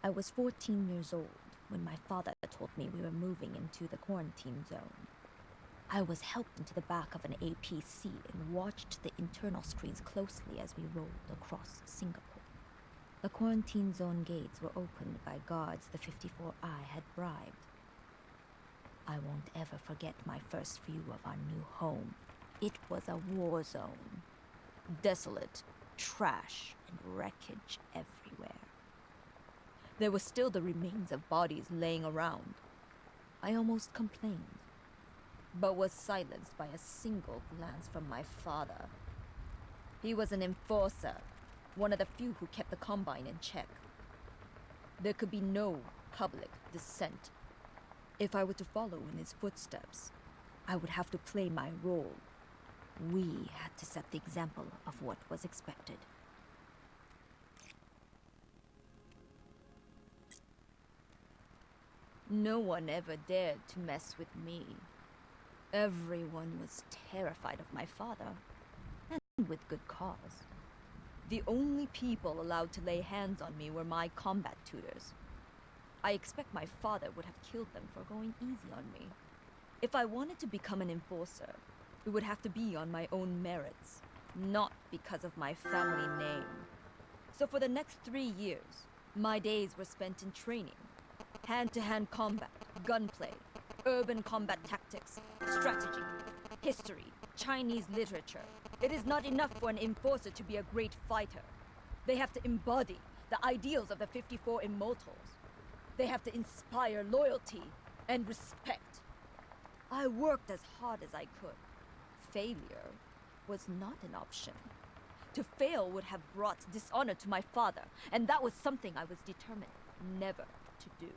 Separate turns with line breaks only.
I was 14 years old when my father told me we were moving into the quarantine zone. I was helped into the back of an APC and watched the internal screens closely as we rolled across Singapore. The quarantine zone gates were opened by guards the 54I had bribed. I won't ever forget my first view of our new home. It was a war zone. Desolate, trash, and wreckage everywhere. There were still the remains of bodies laying around. I almost complained, but was silenced by a single glance from my father. He was an enforcer, one of the few who kept the Combine in check. There could be no public dissent. If I were to follow in his footsteps, I would have to play my role. We had to set the example of what was expected. No one ever dared to mess with me. Everyone was terrified of my father, and with good cause. The only people allowed to lay hands on me were my combat tutors. I expect my father would have killed them for going easy on me. If I wanted to become an enforcer, it would have to be on my own merits, not because of my family name. So for the next 3 years, my days were spent in training. Hand-to-hand combat, gunplay, urban combat tactics, strategy, history, Chinese literature. It is not enough for an enforcer to be a great fighter. They have to embody the ideals of the 54 Immortals. They have to inspire loyalty and respect. I worked as hard as I could. Failure was not an option. To fail would have brought dishonor to my father, and that was something I was determined never to do.